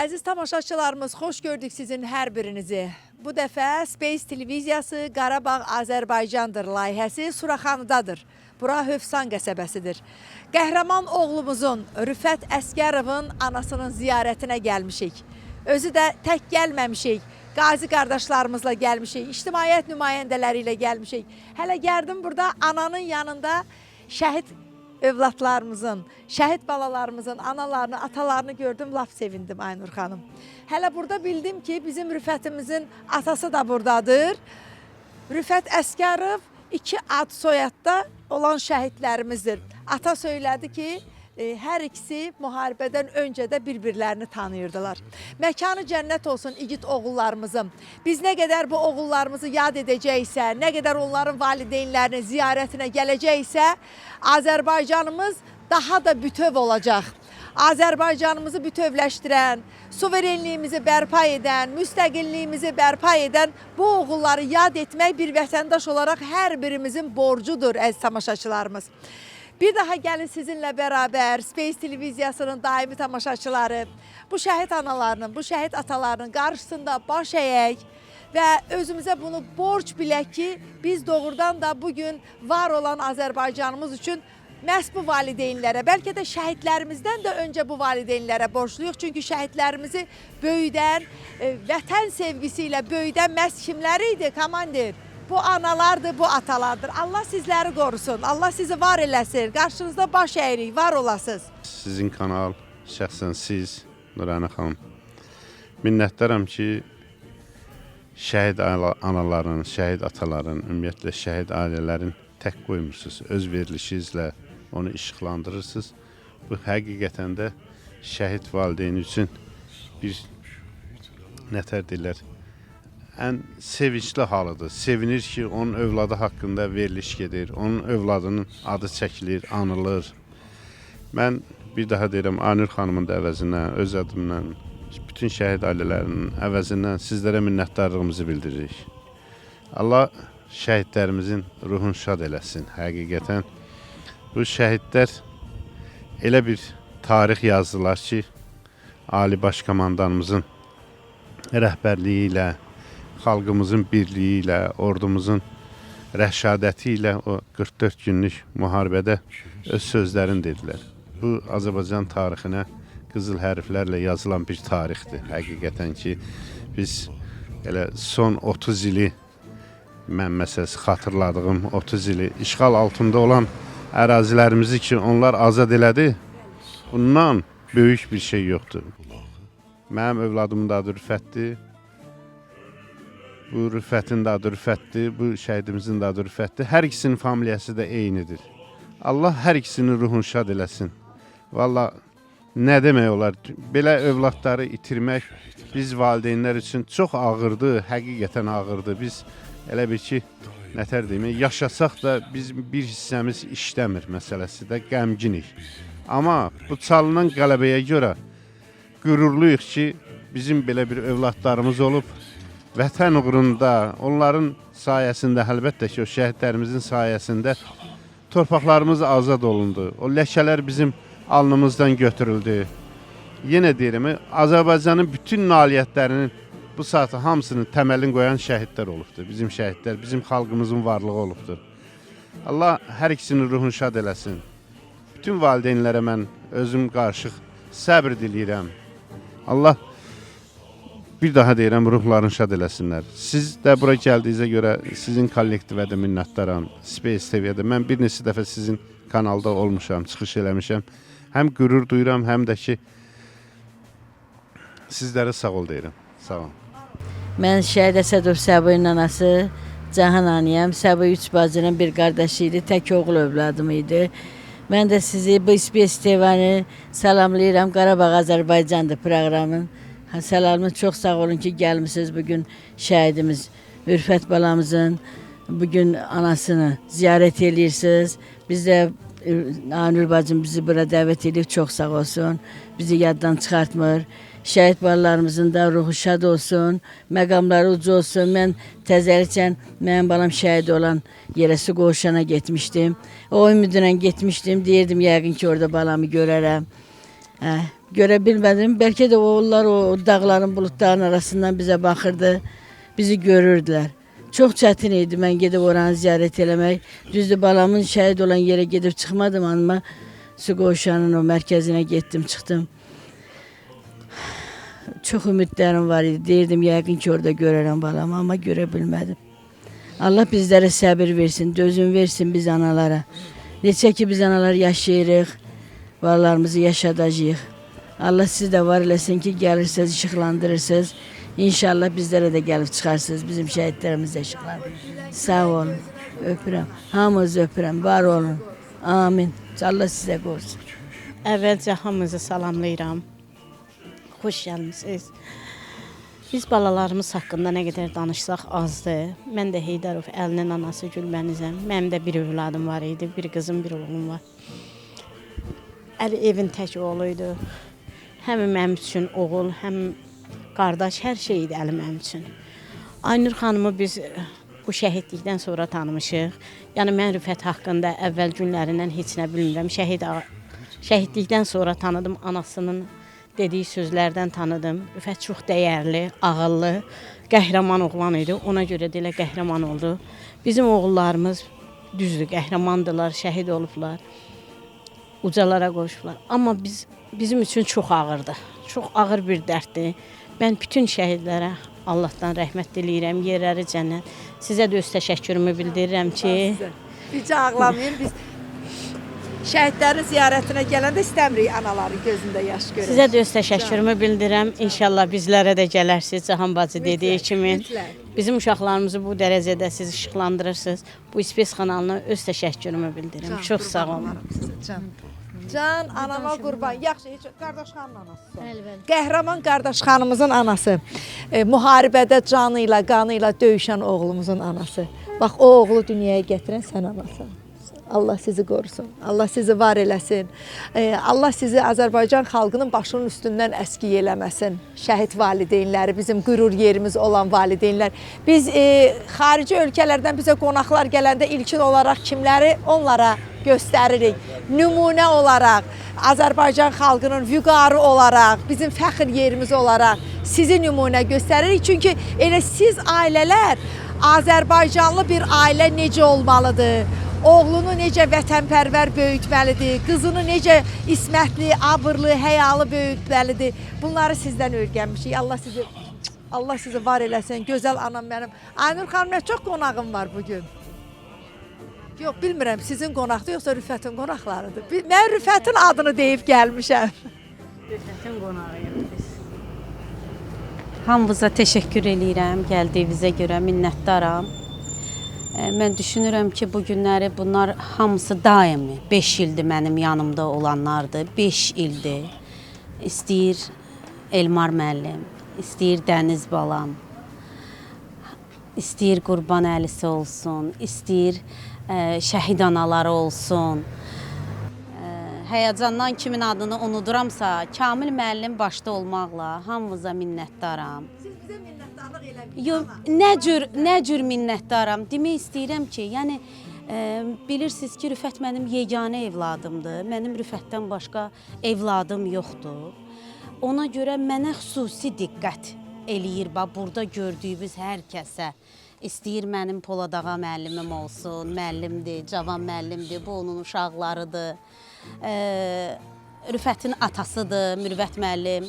Əziz tamaşaçılarımız, xoş gördük sizin hər birinizi. Bu dəfə Space Televiziyası Qarabağ Azərbaycandır layihəsi Suraxanıdadır. Bura Hövsan qəsəbəsidir. Qəhrəman oğlumuzun, Rüfət Əsgərovun anasının ziyarətinə gəlmişik. Özü də tək gəlməmişik. Qazi qardaşlarımızla gəlmişik, ictimaiyyət nümayəndələri ilə gəlmişik. Hələ gəldim burada ananın yanında şəhid övladlarımızın, şəhid balalarımızın analarını, atalarını gördüm, laf sevindim Aynur xanım. Hələ burada bildim ki, bizim Rüfətimizin atası da buradadır. Rüfət Əsgərov 2 ad soyadda olan şəhidlərimizdir. Ata söylədi ki, hər ikisi müharibədən öncə də bir-birlərini tanıyırdılar. Məkanı cənnət olsun igid oğullarımızın. Biz nə qədər bu oğullarımızı yad edəcəksə, nə qədər onların valideynlərinin ziyarətinə gələcəksə, Azərbaycanımız daha da bütöv olacaq. Azərbaycanımızı bütövləşdirən, suverenliyimizi bərpa edən, müstəqilliyimizi bərpa edən bu oğulları yad etmək bir vətəndaş olaraq hər birimizin borcudur, əziz tamaşaçılarımız. Bir daha gəlin sizinlə bərabər Space Televiziyasının daimi tamaşaçıları bu şəhid analarının, bu şəhid atalarının qarşısında baş əyək və özümüzə bunu borc bilək ki, biz doğrudan da bugün var olan Azərbaycanımız üçün məhz bu valideynlərə, bəlkə də şəhidlərimizdən də öncə bu valideynlərə borçluyuq. Çünki şəhidlərimizi böyüdən, vətən sevgisi ilə böyüdən məhz kimləri idi, komandir? Bu analardır, bu atalardır. Allah sizləri qorusun, Allah sizi var eləsin. Qarşınızda baş əyirik, var olasınız. Sizin kanal, şəxsən siz, Nurani xanım, minnətdaram ki, şəhid anaların, şəhid ataların, ümumiyyətlə şəhid ailələrin tək qoymursunuz. Öz verilişinizlə onu işıqlandırırsınız. Bu həqiqətən də şəhid valideyni üçün bir nətər deyirlər, ən sevincli halıdır. Sevinir ki, onun övladı haqqında veriliş gedir, onun övladının adı çəkilir, anılır. Mən bir daha deyirəm, Aynur xanımın da əvəzindən, öz adımdan, bütün şəhid ailələrinin əvəzindən sizlərə minnətdarlığımızı bildiririk. Allah şəhidlərimizin ruhunu şad eləsin. Həqiqətən bu şəhidlər elə bir tarix yazdılar ki, Ali Baş Komandanımızın rəhbərliyi ilə, xalqımızın birliyi ilə, ordumuzun rəşadəti ilə o 44 günlük müharibədə öz sözlərini dedilər. Bu, Azərbaycan tarixinə qızıl hərflərlə yazılan bir tarixdir. Həqiqətən ki, biz elə son 30 ili, mən məsələsi xatırladığım 30 ili işğal altında olan ərazilərimizi ki, onlar azad elədi, bundan böyük bir şey yoxdur. Mənim övladımın da adı Rüfətdir. Bu Rüfətin də adı Rüfətdir, bu şəhidimizin də adı Rüfətdir. Hər ikisinin familiyası da eynidir. Allah hər ikisinin ruhunu şad eləsin. Valla nə demək olar, belə övladları itirmək biz valideynlər üçün çox ağırdır, həqiqətən ağırdır. Biz elə bir ki, nətər deyim, yaşasaq da bizim bir hissəmiz işləmir məsələsi də qəmginik. Amma bu çalınan qələbəyə görə qürurluyuq ki, bizim belə bir övladlarımız olub. Vətən uğrunda, onların sayəsində, əlbəttə ki, o şəhidlərimizin sayəsində torpaqlarımız azad olundu. O ləkələr bizim alnımızdan götürüldü. Yenə deyirəm, Azərbaycanın bütün nailiyyətlərinin bu saatı hamısının təməlini qoyan şəhidlər olubdur. Bizim şəhidlər, bizim xalqımızın varlığı olubdur. Allah hər ikisinin ruhunu şad eləsin. Bütün valideynlərə mən özüm qarşıq səbr diləyirəm. Allah bir daha deyirəm, ruhlarını şad eləsinlər. Siz də bura gəldiyinizə görə sizin kollektivə də minnətdaram. Space TV-də mən bir neçə dəfə sizin kanalda olmuşam, çıxış eləmişəm. Həm qürur duyuram, həm də ki, sizlərə sağ ol deyirəm. Sağ olun. Mən Şəhid Əsədov Səbuhin anası Cahan anıyam. Səbuh 3 bacının bir qardaşı idi, tək oğul övladım idi. Mən də sizi bu Space TV-ni salamlayıram. Qarabağ Azərbaycandır proqramın. Səlamınız çox sağ olun ki, gəlmişsiniz bugün şəhidimiz Ürfət balamızın bugün anasını ziyarət edirsiniz. Biz də Aynur bacım bizi bura dəvət edib, çox sağ olsun. Bizi yaddan çıxartmır. Şəhid balalarımızın da ruhu şad olsun, məqamları ucu olsun. Mən təzəlikən mənim balam şəhid olan yerə su qoğuşana getmişdim. O ümidlə getmişdim, deyirdim yəqin ki, orada balamı görərəm. görə bilmədim. Bəlkə də onlar o dağların, buludların arasından bizə baxırdı, bizi görürdülər. Çox çətin idi mən gedib oranı ziyarət eləmək. Düzdür, balamın şəhid olan yerə gedib çıxmadım, amma su qoğuşanın o mərkəzinə getdim, çıxdım. Çox ümidlərim var idi. Deyirdim, yəqin ki, orada görərəm balamı, amma görə bilmədim. Allah bizlərə səbir versin, dözüm versin biz analara. Neçə ki, biz analar yaşayırıq, varlarımızı yaşadacağıq. Allah siz də var eləsin ki, gəlirsiniz, işıqlandırırsınız. İnşallah bizlərə də gəlib çıxarsınız, bizim şəhidlərimiz də işıqlandırır. Sağ olun, öpürəm. Hamınızı öpürəm, var olun. Amin. Allah sizə qorusun. Əvvəlcə hamınızı salamlayıram. Xoş gəlmisiniz. Biz balalarımız haqqında nə qədər danışsaq azdır. Mən də Heydərov Əlinin anası Gülbənizəm. Mənim də bir övladım var idi, bir qızım, bir oğlum var. Əli evin tək oğlu idi. Həm mənim üçün oğul, həm qardaş, hər şey idi Əli mənim üçün. Aynur xanımı biz bu şəhidlikdən sonra tanımışıq. Yəni mən Rüfət haqqında əvvəl günlərindən heç nə bilmirəm. Şəhidlikdən sonra tanıdım, anasının dediyi sözlərdən tanıdım. Rüfət çox dəyərli, ağıllı, qəhrəman oğlan idi. Ona görə də elə qəhrəman oldu. Bizim oğullarımız düzdür, qəhrəmandılar, şəhid olublar. Ucalara qoşublar. Amma bizim üçün çox ağırdı. Çox ağır bir dərddir. Mən bütün şəhidlərə Allahdan rəhmət diləyirəm, yerləri cənnət. Sizə də öz təşəkkürümü bildirirəm ki... Bircə ağlamayın, biz şəhidlərin ziyarətinə gələndə istəmirik anaların gözündə yaş görək. Sizə də öz təşəkkürümü bildirirəm. İnşallah bizlərə də gələrsiniz, Cahan bacı dediyi kimi. Bizim uşaqlarımızı bu dərəcədə siz işıqlandırırsınız. Bu İSPES kanalına öz təşəkkürümü bildirirəm. Çox sağ olun. Can, anama qurban. Yaxşı, heç qardaş xanımın anası. Qəhrəman qardaş xanımızın anası. Müharibədə canı ilə, qanı ilə döyüşən oğlumuzun anası. Bax, o oğlu dünyaya gətirən sən anası. Allah sizi qorusun. Allah sizi var eləsin. Allah sizi Azərbaycan xalqının başının üstündən əskiy eləməsin. Şəhid valideynləri, bizim qürur yerimiz olan valideynlər. Biz xarici ölkələrdən bizə qonaqlar gələndə ilkin olaraq kimləri onlara göstəririk. Nümunə olaraq, Azərbaycan xalqının vüqarı olaraq, bizim fəxr yerimiz olaraq sizi nümunə göstəririk. Çünki elə siz ailələr, Azərbaycanlı bir ailə necə olmalıdır? Oğlunu necə vətənpərvər böyütməlidir, qızını necə ismətli, abırlı, həyalı böyütməlidir. Bunları sizdən öyrənmişik. Allah sizi var eləsin. Gözəl anam mənim. Aynur xanım, nə çox qonağım var bugün. Yox, bilmirəm sizin qonaqdır, yoxsa Rüfətin qonaqlarıdır. Mən Rüfətin adını deyib gəlmişəm. Rüfətin qonağıyıq biz. Hamınıza təşəkkür eləyirəm, gəldiyinizə görə minnətdaram. Mən düşünürəm ki, bu günləri bunlar hamısı daimi 5 ildir mənim yanımda olanlardır. 5 ildir. İstəyir Elmar müəllim, istəyir Dəniz balam, istəyir Qurban Əlisi olsun, istəyir şəhid anaları olsun. Həyəcandan kimin adını unuduramsa, Kamil müəllim başda olmaqla hamımıza minnətdaram. Siz bizə minnətdarlıq eləməyin. Yox, nə cür minnətdaram. Demək istəyirəm ki, yəni bilirsiniz ki, Rüfət mənim yeganə evladımdır. Mənim Rüfətdən başqa evladım yoxdur. Ona görə mənə xüsusi diqqət eləyir. Burada gördüyümüz hər kəsə. İstəyir mənim Poladağa müəllimim olsun, müəllimdir, cavan müəllimdir, bu onun uşaqlarıdır. Rüfətin atasıdır, Mürvət müəllim.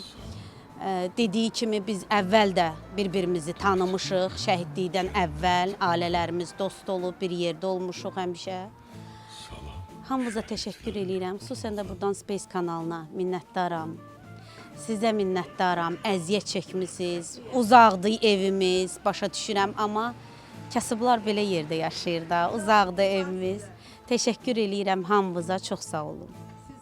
Dediyi kimi biz əvvəl də bir-birimizi tanımışıq, şəhidlikdən əvvəl ailələrimiz dost olub, bir yerdə olmuşuq həmişə. Hamınıza təşəkkür eləyirəm, xüsusən də buradan Space kanalına minnətdaram. Sizə minnətdaram, əziyyət çəkmisiniz, uzaqdır evimiz, başa düşürəm, amma kasıblar belə yerdə yaşayır da, uzaqdır evimiz. Təşəkkür eləyirəm hamınıza, çox sağ olun.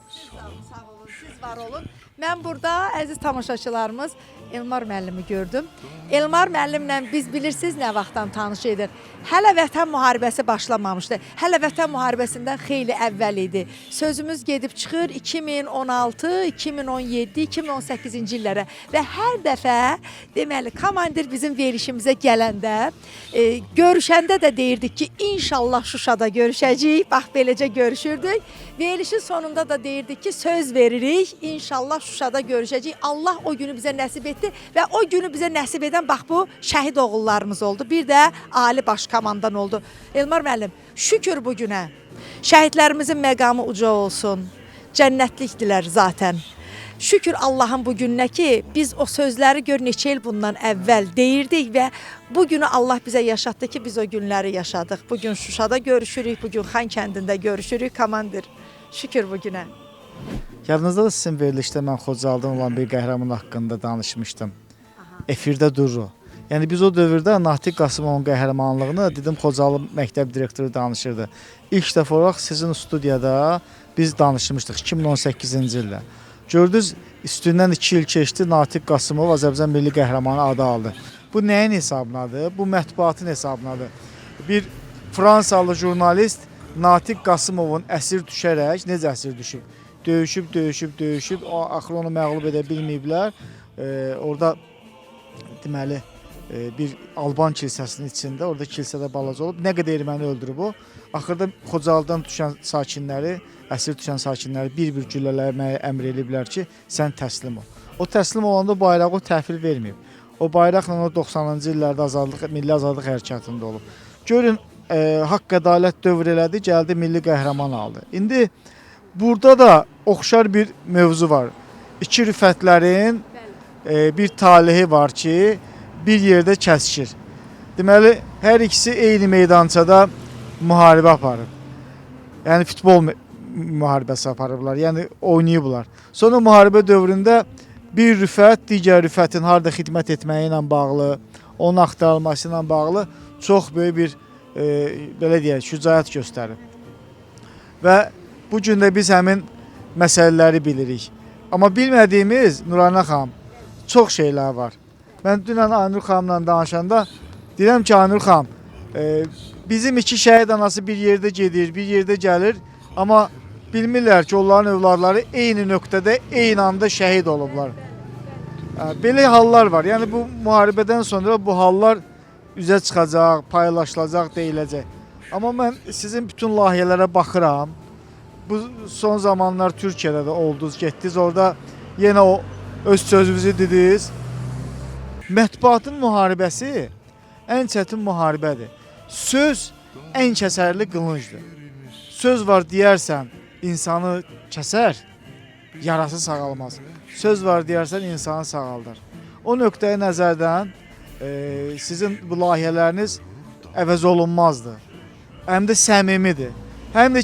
Siz sağ olun, siz var olun. Mən burada əziz tamaşaçılarımız Elmar müəllimi gördüm. Elmar müəllimlə biz bilirsiniz nə vaxtdan tanış idik. Hələ Vətən müharibəsi başlamamışdı. Hələ Vətən müharibəsindən xeyli əvvəl idi. Sözümüz gedib çıxır 2016, 2017, 2018-ci illərə və hər dəfə deməli komandir bizim verilişimizə gələndə görüşəndə də deyirdik ki, inşallah Şuşada görüşəcəyik. Bax beləcə görüşürdük. Verilişin sonunda da deyirdik ki, söz veririk, inşallah Şuşada görüşəcəyik. Allah o günü bizə nəsib etdi və o günü bizə nəsib edən bax bu şəhid oğullarımız oldu. Bir də ali baş komandan oldu. Elmar müəllim, şükür bu günə. Şəhidlərimizin məqamı uca olsun. Cənnətlikdilər zaten. Şükür Allah'ın bu gününə ki biz o sözləri gör neçə il bundan əvvəl deyirdik və bu günü Allah bizə yaşatdı ki biz o günləri yaşadıq. Bugün Şuşada görüşürük, bugün Xan kəndində görüşürük komandir. Şükür bu günə. Yadınızda da sizin verilişdə mən Xocalıdan olan bir qəhrəman haqqında danışmışdım. Efirdə durur. Yəni biz o dövrdə Natiq Qasımovun qəhrəmanlığını dedim Xocalı məktəb direktoru danışırdı. İlk dəfə olaraq sizin studiyada biz danışmışdıq 2018-ci ildə. Gördünüz, üstündən 2 il keçdi, Natiq Qasımov Azərbaycan Milli Qəhrəmanı adı aldı. Bu nəyin hesabınadır? Bu mətbuatın hesabınadır. Bir Fransalı jurnalist Natiq Qasımovun əsir düşərək, necə əsir düşüb? Döyüşüb, axır onu məğlub edə bilməyiblər. Orada deməli bir Alban kilsəsinin içində, orada kilsədə balaca olub. Nə qədər erməni öldürüb o? Axırda Xocalıdan düşən sakinləri, əsir düşən sakinləri bir-bir güllələməyə əmr ediblər ki, sən təslim ol. O təslim olanda bayrağı o təhvil verməyib. O bayraqla o 90-cı illərdə milli azadlıq hərəkatında olub. Görün, haqq ədalət dövr elədi, gəldi milli qəhrəman aldı. İndi burada da oxşar bir mövzu var. İki rüfətlərin bir talihi var ki, bir yerdə kəsişir. Deməli, hər ikisi eyni meydançada müharibə aparıb. Yəni futbol müharibəsi aparıblar, yəni oynayıblar. Sonra müharibə dövründə bir rüfət digər rüfətin harda xidmət etməyi ilə bağlı, onun axtarılması ilə bağlı çox böyük bir belə deyək, şücaət göstərib. Və bu gün də biz həmin məsələləri bilirik. Amma bilmədiyimiz Nuranə xanım çox şeylər var. Mən dünən Aynur xanımla danışanda deyirəm ki, Aynur xanım, bizim iki şəhid anası bir yerdə gedir, bir yerdə gəlir, amma bilmirlər ki, onların övladları eyni nöqtədə, eyni anda şəhid olublar. Belə hallar var. Yəni bu müharibədən sonra bu hallar üzə çıxacaq, paylaşılacaq, deyiləcək. Amma mən sizin bütün layihələrə baxıram. Bu son zamanlar Türkiyədə də oldunuz, getdiniz, orada yenə o öz sözünüzü dediniz. Mətbuatın müharibəsi ən çətin müharibədir. Söz ən kəsərli qılıncdır. Söz var deyərsən, insanı kəsər, yarası sağalmaz. Söz var deyərsən, insanı sağaldar. O nöqtəyə nəzərdən sizin bu layihələriniz əvəz olunmazdır. Həm də səmimidir. Həm də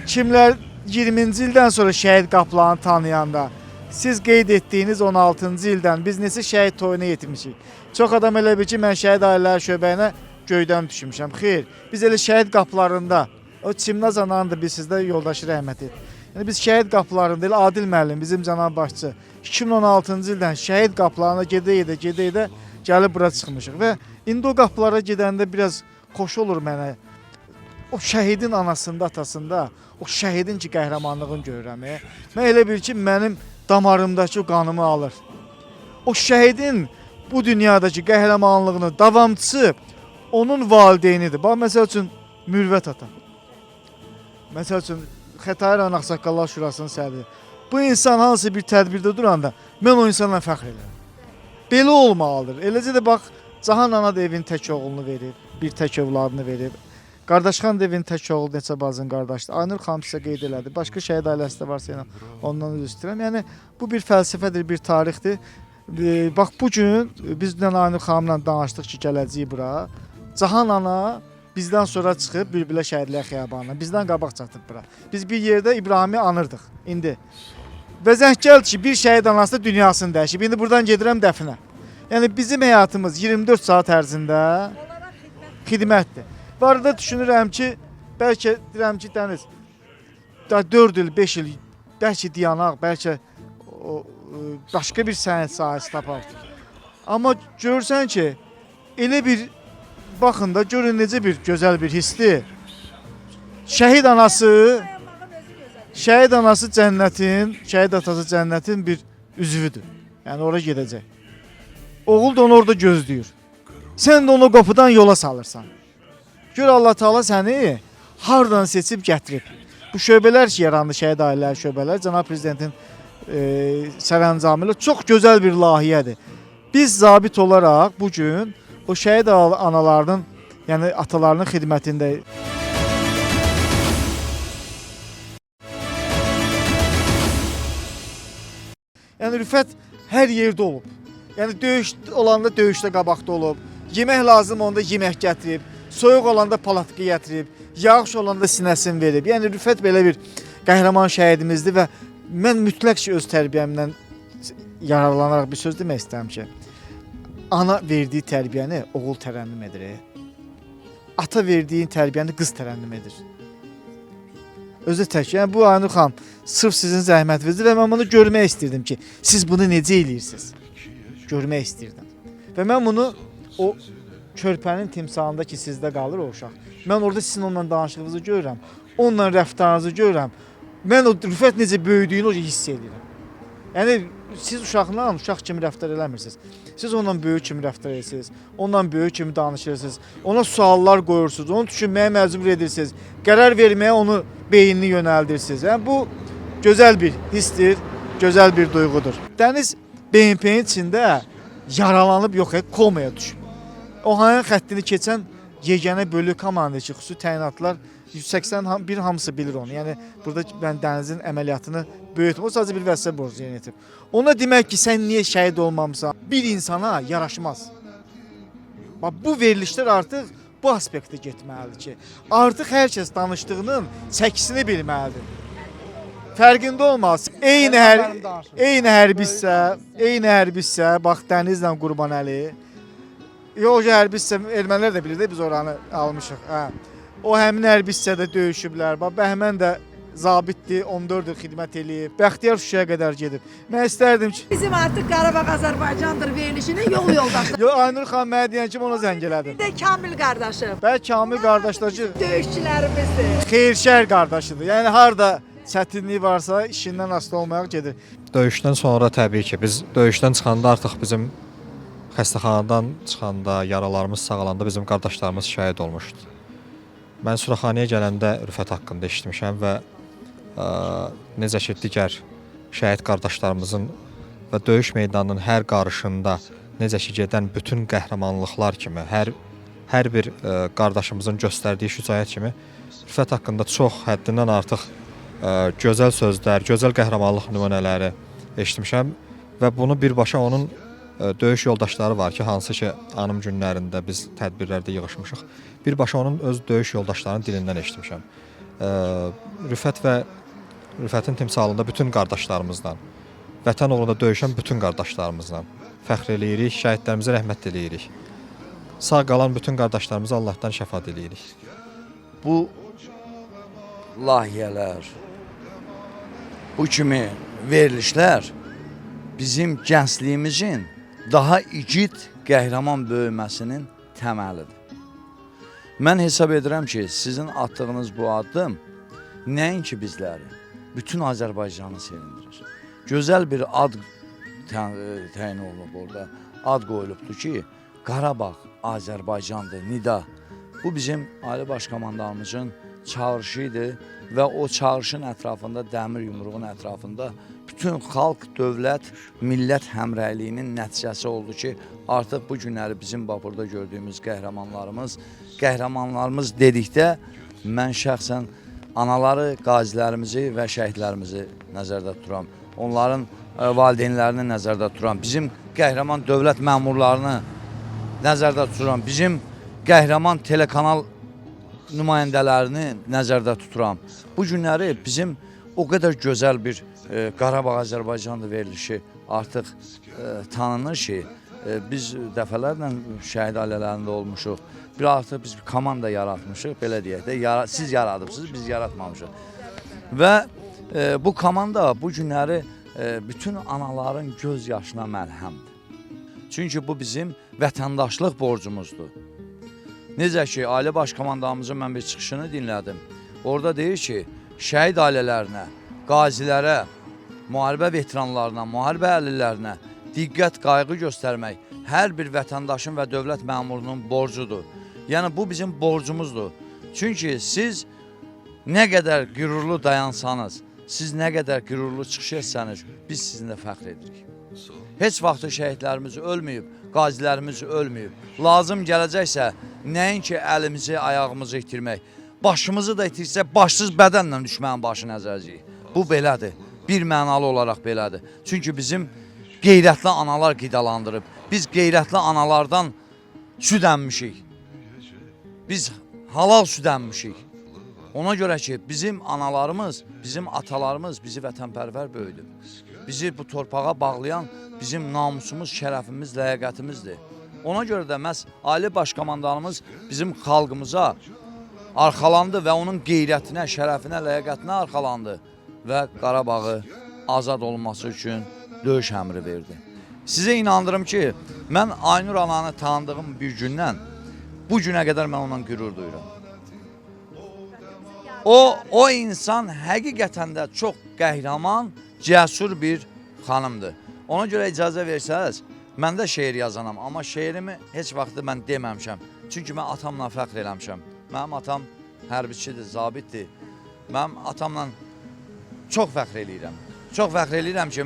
kimlər 20-ci ildən sonra şəhid qapılarını tanıyanda, siz qeyd etdiyiniz 16-cı ildən biz neçə şəhid toyuna yetirmişik. Çox adam elə bil ki, mən şəhid ailələri şöbəyinə göydən düşmüşəm. Xeyr, biz elə şəhid qapılarında, o Çimnaz ananı da biz sizdə yoldaşı rəhmət et. Yəni biz şəhid qapılarında, elə Adil müəllim, bizim cənab başçı, 2016-cı ildən şəhid qapılarına gedə-gedə gəlib bura çıxmışıq. Və indi o qapılara gedəndə biraz xoş olur mənə. O şəhidin anasında, atasında, o şəhidin ki, qəhrəmanlığını görürəm. Mən elə bil ki, mənim damarımdakı qanımı alır. O şəhidin bu dünyadakı qəhrəmanlığını davamçısı onun valideynidir. Bax, məsəl üçün, Mürvət ata. Məsəl üçün, Xətai rayon Ağsaqqallar Şurasının sədri. Bu insan hansı bir tədbirdə duranda, mən o insanla fəxr edirəm. Belə olmalıdır. Eləcə də bax, Cahan ana da evin tək oğlunu verib, bir tək övladını verib. Qardaşxan da evin tək oğlu, neçə bacın qardaşdır. Aynur xanım sizə qeyd elədi. Başqa şəhid ailəsi də varsa, ondan üzr istəyirəm. Yəni, bu bir fəlsəfədir, bir tarixdir. Bax, bugün biz dünən Aynur xanımla danışdıq ki, gələcəyik bura. Cahan ana bizdən sonra çıxıb Bülbülə Şəhidlər Xiyabanına. Bizdən qabaq çatıb bura. Biz bir yerdə İbrahimi anırdıq indi. Və zəng gəldi ki, bir şəhid anası dünyasını dəyişib. İndi buradan gedirəm dəfinə. Yəni, bizim həyatımız 24 saat ərzində xidmətdir. Bu arada düşünürəm ki, bəlkə deyirəm ki, Dəniz, 4 il, 5 il, bəlkə dayanaq, bəlkə başqa bir sənət sahəsi tapar. Amma görürsən ki, elə bir, baxın da, görün necə bir gözəl bir hissdir. Şəhid anası cənnətin, şəhid atası cənnətin bir üzvüdür. Yəni, ora gedəcək. Oğul da onu orada gözləyir. Sən də onu qapıdan yola salırsan. Gör Allah Taala səni hardan seçib gətirib. Bu şöbələr ki, yarandı, şəhid ailələri şöbələr, Cənab Prezidentin sərəncamı ilə çox gözəl bir layihədir. Biz zabit olaraq bu gün o şəhid analarının, yəni atalarının xidmətindəyik. Yəni Rüfət hər yerdə olub. Yəni döyüş olanda döyüşdə qabaqda olub. Yemək lazım onda yemək gətirib. Soyuq olanda palatka gətirib. Yağış olanda sinəsini verib. Yəni Rüfət belə bir qəhrəman şəhidimizdir və mən mütləq ki öz tərbiyəmdən yararlanaraq bir söz demək istəyirəm ki, ana verdiyi tərbiyəni oğul tərənnüm edir. Ata verdiyi tərbiyəni qız tərənnüm edir. Özü tək. Yəni bu Aynur xanım sırf sizin zəhmətinizdir və mən bunu görmək istirdim ki, siz bunu necə eləyirsiniz? Görmək istirdim. Və mən bunu o körpənin timsalında ki sizdə qalır o uşaq. Mən orada sizin onunla danışığınızı görürəm. Onunla rəftarınızı görürəm. Mən o Rüfət necə böyüdüyünü o hiss edirəm. Yəni siz uşaqla uşaq kimi rəftar eləmirsiniz. Siz onunla böyük kimi rəftar edirsiniz. Onunla böyük kimi danışırsınız. Ona suallar qoyursunuz. Onu düşünməyə məcbur edirsiniz. Qərar verməyə onu beynini yönəldirsiniz. Yəni bu gözəl bir hissdir, gözəl bir duyğudur. Dəniz BMP-nin içində yaralanıb yox, komaya düşüb. O hayın xəttini keçən yeganə bölük komandası ki, xüsusi təyinatlar 181 hamısı bilir onu. Yəni burada mən Dənizin əməliyyatını böyütməm. O sadəcə bir vəzifə borcu yerinə yetirib. Ona demək ki, sən niyə şəhid olmamısan? Bir insana yaraşmaz. Bax bu verilişlər artıq bu aspektə getməlidir ki, artıq hər kəs danışdığının çəkisini bilməlidir. Fərqində olmaz. Eyni hərbi hissə, bax Dənizlə Qurbanəli. Yox, hərbi hissə ermənilər də bilir də biz oranı almışıq. Hə. O həmin hərbi hissədə döyüşüblər. Bax Bəhmən də zabitdir, 14 il xidmət eləyib. Bəxtiyar Şuşaya qədər gedib. Mən istərdim ki... Bizim artıq Qarabağ Azərbaycandır verilişinin yol yoldaşı. Yo, Aynur xanım mənə deyən kimi ona zəng elədim. Bir də Kamil qardaşım. Bə Kamil qardaşlar Döyüşçülərimizdir. xeyirşər qardaşıdır. Yəni harda çətinliyi varsa işindən asılı olmayaq gedir. Döyüşdən sonra təbii ki, biz döyüşdən çıxanda artıq bizim xəstəxanadan çıxanda, yaralarımız sağalanda bizim qardaşlarımız şəhid olmuşdu. Mən Suraxaniyyə gələndə Rüfət haqqında eşitmişəm və necə ki, digər şəhid qardaşlarımızın və döyüş meydanının hər qarışında necə ki, gedən bütün qəhrəmanlıqlar kimi, hər bir qardaşımızın göstərdiyi şücaət kimi Rüfət haqqında çox həddindən artıq gözəl sözlər, gözəl qəhrəmanlıq nümunələri eşitmişəm və bunu birbaşa onun döyüş yoldaşları var ki, hansı ki, anım günlərində biz tədbirlərdə yığışmışıq. Birbaşa onun öz döyüş yoldaşlarının dilindən eşitmişəm. Rüfət və Rüfətin timsalında bütün qardaşlarımızdan, vətən uğrunda döyüşən bütün qardaşlarımızdan fəxr eləyirik, şəhidlərimizə rəhmət eləyirik. Sağ qalan bütün qardaşlarımıza Allahdan şəfaət eləyirik. Bu layihələr, bu kimi verilişlər bizim gəncliyimizin daha igid qəhrəman böyüməsinin təməlidir. Mən hesab edirəm ki, sizin atdığınız bu addım nəinki bizləri, bütün Azərbaycanı sevindirir. Gözəl bir ad təyin olunub orada. Ad qoyulubdur ki, Qarabağ Azərbaycandır, nida. Bu bizim Ali Baş Komandanımızın çağırışı idi və o çağırışın ətrafında, dəmir yumruğun ətrafında bütün xalq, dövlət, millət həmrəyliyinin nəticəsi oldu ki, artıq bu günləri bizim burada gördüyümüz qəhrəmanlarımız dedikdə mən şəxsən anaları, qazilərimizi və şəhidlərimizi nəzərdə tuturam. Onların valideynlərini nəzərdə tuturam. Bizim qəhrəman dövlət məmurlarını nəzərdə tuturam. Bizim qəhrəman telekanal nümayəndələrini nəzərdə tuturam. Bu günləri bizim o qədər gözəl bir Qarabağ Azərbaycanlı verilişi artıq tanınır ki, biz dəfələrlə şəhid ailələrində olmuşuq. Bir artıq biz bir komanda yaratmışıq, belə deyək də, siz yaradıbsınız, biz yaratmamışıq. Və bu komanda bu günləri bütün anaların göz yaşına məlhəmdir. Çünki bu bizim vətəndaşlıq borcumuzdur. Necə ki, Ali Baş Komandanımızın mən bir çıxışını dinlədim. Orada deyir ki, şəhid ailələrinə, qazilərə, müharibə veteranlarına, müharibə əlillərinə diqqət, qayğı göstərmək hər bir vətəndaşın və dövlət məmurunun borcudur. Yəni, bu bizim borcumuzdur. Çünki siz nə qədər qürurlu dayansanız, siz nə qədər qürurlu çıxış etsəniz, biz sizinlə fəxr edirik. Heç vaxt şəhidlərimiz ölməyib, qazilərimiz ölməyib. Lazım gələcəksə, nəinki əlimizi, ayağımızı itirmək, başımızı da itirsək, başsız bədənlə düşmənin başını əzəcəyik. Bu belədir, bir mənalı olaraq belədir. Çünki bizim qeyrətli analar qidalandırıb, biz qeyrətli analardan süd əmmişik. Biz halal süd əmmişik. Ona görə ki, bizim analarımız, bizim atalarımız bizi vətənpərvər böyüdüb. Bizi bu torpağa bağlayan bizim namusumuz, şərəfimiz, ləyaqətimizdir. Ona görə də məhz Ali Başkomandanımız bizim xalqımıza arxalandı və onun qeyrətinə, şərəfinə, ləyaqətinə arxalandı və Qarabağı azad olması üçün döyüş əmri verdi. Sizə inandırım ki, mən Aynur ananı tanıdığım bir gündən bu günə qədər mən ondan qürur duyuram. O insan həqiqətən də çox qəhrəman, cəsur bir xanımdır. Ona görə icazə versəniz, mən də şeir yazanam, amma şeirimi heç vaxt mən deməmişəm. Çünki mən atamla fəxr eləmişəm. Mənim atam hərbiçidir, zabitdir. Mənim atamla çox fəxr eləyirəm. Çox fəxr eləyirəm ki,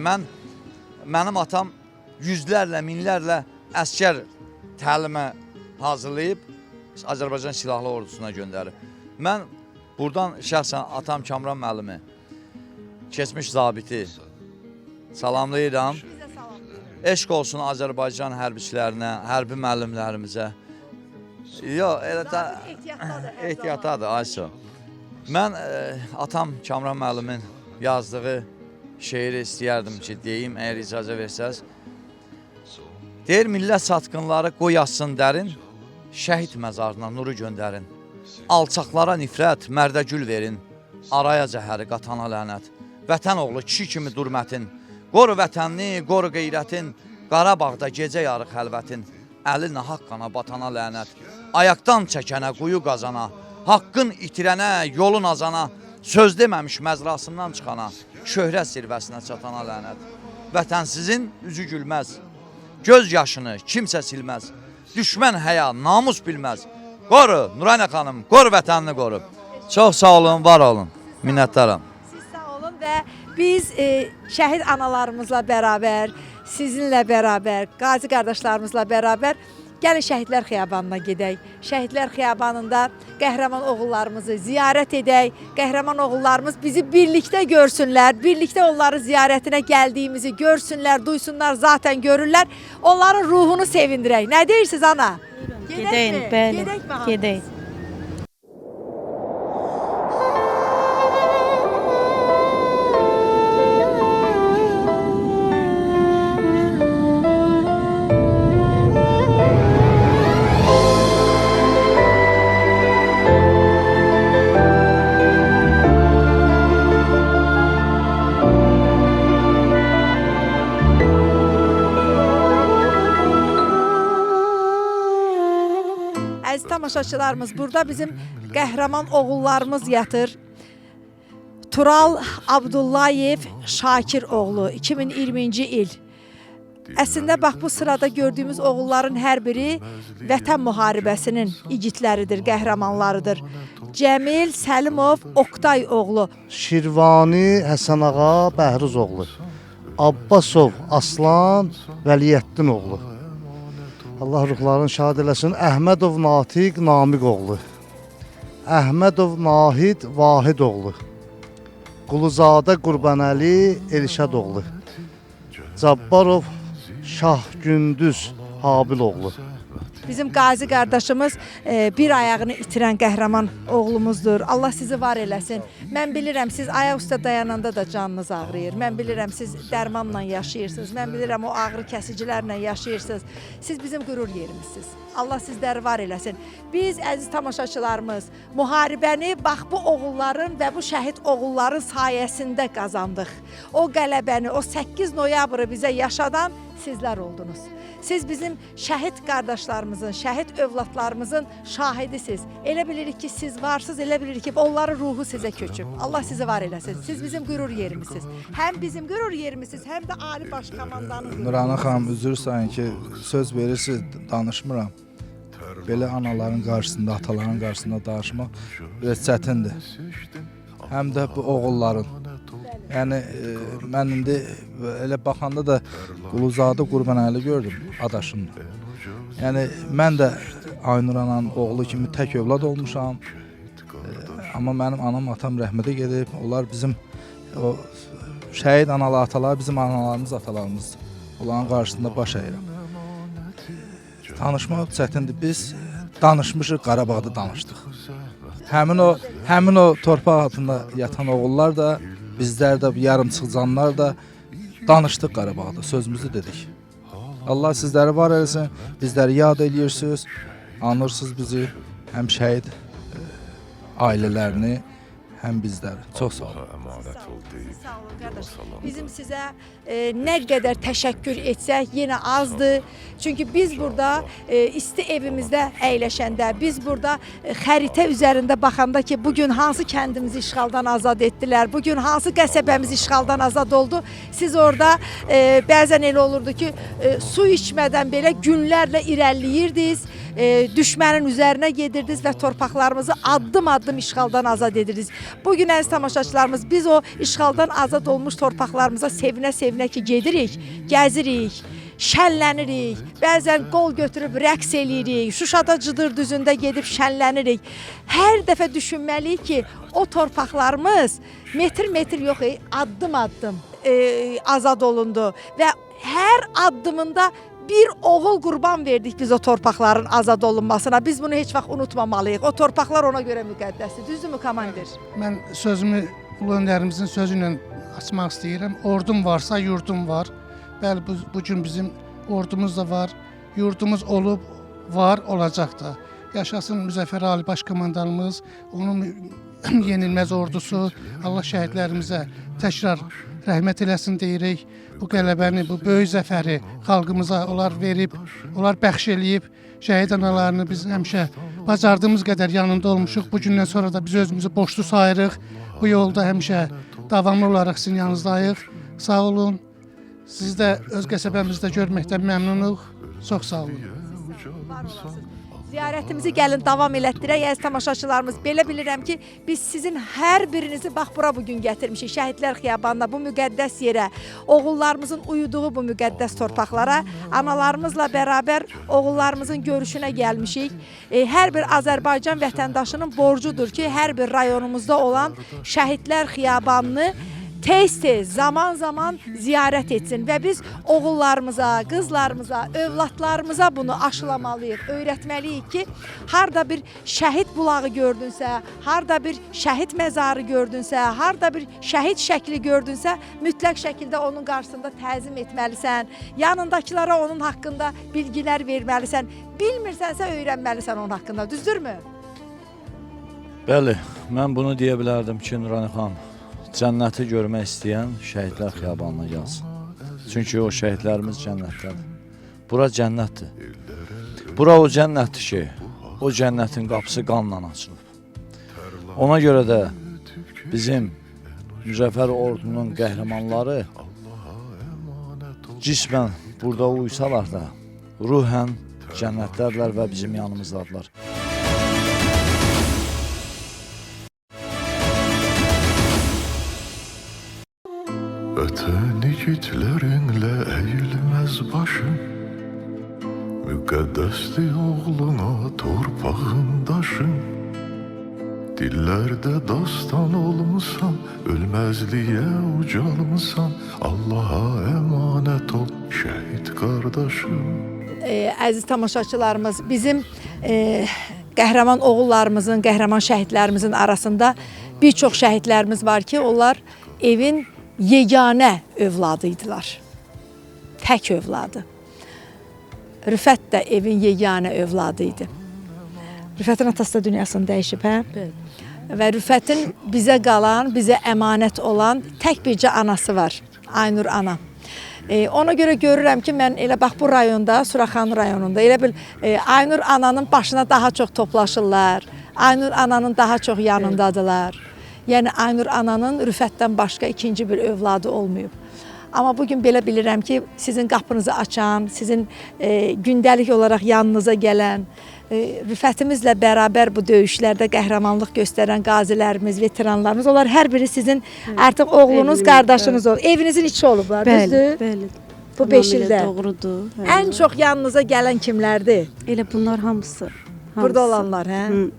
mənim atam yüzlərlə, minlərlə əskər təlimə hazırlayıb Azərbaycan Silahlı Ordusuna göndərib. Mən buradan şəxsən atam Kamran müəllimi, keçmiş zabiti salamlayıram. Eşq olsun Azərbaycan hərbiçilərinə, hərbi müəllimlərimizə. Yox, elə də ehtiyatdadır, Ayso. Mən atam Kamran müəllimin yazdığı şeiri istəyərdim ki, deyim, əgər icazə versəz. Deyir, millət satqınları qoy yazsın dərin, şəhid məzarına nuru göndərin. Alçaqlara nifrət, mərdə gül verin, araya zəhəri, qatana lənət. Vətən oğlu kişi kimi durmətin, qoru vətənli, qoru qeyrətin, Qarabağda gecə yarı xəlvətin, əli nahaq qana batana lənət. Ayaqdan çəkənə, quyu qazana, haqqın itirənə, yolun azana, söz deməmiş məzrasından çıxana, şöhrət zirvəsinə çatana lənət. Vətənsizin üzü gülməz, göz yaşını kimsə silməz, düşmən həya, namus bilməz. Qoru, Nurayna xanım, qoru vətənini qoru. Çox sağ olun, var olun, minnətdaram. Siz sağ olun və biz şəhid analarımızla bərabər, sizinlə bərabər, qazi qardaşlarımızla bərabər gəlin Şəhidlər Xiyabanına gedək. Şəhidlər Xiyabanında qəhrəman oğullarımızı ziyarət edək. Qəhrəman oğullarımız bizi birlikdə görsünlər, birlikdə onların ziyarətinə gəldiyimizi görsünlər, duysunlar, zaten görürlər. Onların ruhunu sevindirək. Nə deyirsiniz ana? Gedək, bəli, gedək. Əziz tamaşaçılarımız, burada bizim qəhrəman oğullarımız yatır. Tural Abdullayev Şakir oğlu, 2020-ci il. Əslində bax bu sırada gördüyümüz oğulların hər biri Vətən müharibəsinin igidləridir, qəhrəmanlarıdır. Cəmil Səlimov Oktay oğlu, Şirvani Həsən ağa Bəhruz oğlu, Abbasov Aslan Vəliyyəddin oğlu. Allah ruhlarını şad eləsin. Əhmədov Natiq Namiq oğlu, Əhmədov Nahid Vahid oğlu, Quluzadə Qurbanəli Elşad oğlu, Cabbarov Şah Gündüz Habil oğlu. bizim qazi qardaşımız bir ayağını itirən qəhrəman oğlumuzdur. Allah sizi var eləsin. Mən bilirəm siz ayaq üstə dayananda da canınız ağrıyır. Mən bilirəm siz dərmanla yaşayırsınız. Mən bilirəm o ağrı kəsicilərlə yaşayırsınız. Siz bizim qürur yerimizsiniz. Allah sizləri var eləsin. Biz əziz tamaşaçılarımız müharibəni bax bu oğulların və bu şəhid oğulların sayəsində qazandıq. O qələbəni, o 8 noyabrı bizə yaşadan sizlər oldunuz. Siz bizim şəhid qardaşlarımızın, şəhid övladlarımızın şahidisiniz. Elə bilirik ki, siz varsınız, elə bilirik ki, onların ruhu sizə köçüb. Allah sizi var eləsin. Siz bizim qürur yerimizsiniz. Həm bizim qürur yerimizsiniz, həm də Ali Başkomandanın qürur. Nurana xanım, üzr sayın ki, söz verirsiniz, danışmıram. Belə anaların qarşısında, ataların qarşısında danışmaq biraz çətindir. Həm də bu oğulların. Yəni mən indi elə baxanda da Quluzadə Qurbanəli gördüm adaşımla. Yəni mən də Aynur ananın oğlu kimi tək övlad olmuşam. Amma mənim anam, atam rəhmətə gedib. Onlar bizim o şəhid analar, atalar bizim analarımız, atalarımız. Onların qarşısında baş əyirəm. Danışmaq çətindir. Biz danışmışıq, Qarabağda danışdıq. Həmin o torpaq altında yatan oğullar da, bizlər də, yarımçıq canlar da danışdıq Qarabağda, sözümüzü dedik. Allah sizləri var eləsin, bizləri yad eləyirsiniz, anırsınız bizi, həm şəhid ailələrini, həm bizləri. Çox sağ olun. Sağ olun qardaş. Bizim sizə nə qədər təşəkkür etsək yenə azdır. Çünki biz burada isti evimizdə əyləşəndə, biz burada xəritə üzərində baxanda ki, bugün hansı kəndimizi işğaldan azad etdilər, bugün hansı qəsəbəmiz işğaldan azad oldu, siz orada bəzən elə olurdu ki, su içmədən belə günlərlə irəliləyirdiniz, düşmənin üzərinə gedirdiniz və torpaqlarımızı addım-addım işğaldan azad edirdiniz. Bugün əziz tamaşaçılarımız, biz o işğaldan azad olmuş torpaqlarımıza sevinə-sevinə ki gedirik, gəzirik, şənlənirik, bəzən qol götürüb rəqs eləyirik, Şuşada Cıdır düzündə gedib şənlənirik. Hər dəfə düşünməliyik ki, o torpaqlarımız metr-metr yox, addım-addım azad olundu və hər addımında bir oğul qurban verdik biz o torpaqların azad olunmasına. Biz bunu heç vaxt unutmamalıyıq. O torpaqlar ona görə müqəddəsdir. Düzdürmü komandir? Mən sözümü ulu öndərimizin sözü ilə açmaq istəyirəm. Ordum varsa yurdum var. Bəli, bu gün bizim ordumuz da var. Yurdumuz olub, var, olacaq da. Yaşasın Müzəffər Ali Başkomandanımız, onun yenilməz ordusu. Allah şəhidlərimizə təkrar rəhmət eləsin deyirik. Bu qələbəni, bu böyük zəfəri xalqımıza onlar verib, onlar bəxş eləyib. Şəhid analarını biz həmişə bacardığımız qədər yanında olmuşuq. Bu gündən sonra da biz özümüzü borclu sayırıq. Bu yolda həmişə davamlı olaraq sizin yanınızdayıq. Sağ olun. Sizi də öz qəsəbəmizdə görməkdən məmnunuq. Çox sağ olun. Var olasınız. Ziyarətimizi gəlin davam elətdirək. Əziz tamaşaçılarımız, belə bilirəm ki, biz sizin hər birinizi bax bura bugün gətirmişik. Şəhidlər Xiyabanına, bu müqəddəs yerə, oğullarımızın uyuduğu bu müqəddəs torpaqlara, analarımızla bərabər oğullarımızın görüşünə gəlmişik. Hər bir Azərbaycan vətəndaşının borcudur ki, hər bir rayonumuzda olan Şəhidlər Xiyabanını tez-tez, zaman-zaman ziyarət etsin və biz oğullarımıza, qızlarımıza, övladlarımıza bunu aşılamalıyıq, öyrətməliyik ki, harda bir şəhid bulağı gördünsə, harda bir şəhid məzarı gördünsə, harda bir şəhid şəkli gördünsə, mütləq şəkildə onun qarşısında təzim etməlisən, yanındakılara onun haqqında bilgilər verməlisən, bilmirsənsə öyrənməlisən onun haqqında, düzdürmü? Bəli, mən bunu deyə bilərdim ki, Nurani xanım. Cənnəti görmək istəyən şəhidlər xiyabanına gəlsin. Çünki o şəhidlərimiz cənnətdədir. Bura cənnətdir. Bura o cənnətdir ki, o cənnətin qapısı qanla açılıb. Ona görə də bizim Müzəffər ordunun qəhrəmanları cismən burada uysalar da, ruhən cənnətdədirlər və bizim yanımızdadılar. Vətən igidlərinlə əyilməz başım, müqəddəsdir oğluna torpağın daşın. Dillərdə dastan olmusan, ölməzliyə ucalmısan, Allaha əmanət ol şəhid qardaşım. Əziz tamaşaçılarımız, bizim qəhrəman oğullarımızın, qəhrəman şəhidlərimizin arasında bir çox şəhidlərimiz var ki, onlar evin yeganə övladı idilər. Tək övladı. Rüfət də evin yeganə övladı idi. Rüfətin atası da dünyasını dəyişib, hə? Və Rüfətin bizə qalan, bizə əmanət olan tək bircə anası var, Aynur ana. Ona görə görürəm ki, mən elə bax bu rayonda, Suraxanı rayonunda, elə bil Aynur ananın başına daha çox toplaşırlar, Aynur ananın daha çox yanındadılar. Yəni Aynur ananın Rüfətdən başqa ikinci bir övladı olmayıb. Amma bugün belə bilirəm ki, sizin qapınızı açan, sizin gündəlik olaraq yanınıza gələn, Rüfətimizlə bərabər bu döyüşlərdə qəhrəmanlıq göstərən qazilərimiz, veteranlarımız, onlar hər biri sizin artıq oğlunuz, qardaşınız olub. Evinizin içi olublar, düzdür? Bəli. Bu 5 ildə. Doğrudur. Ən çox yanınıza gələn kimlərdir? Elə bunlar hamısı. Burada olanlar, hə?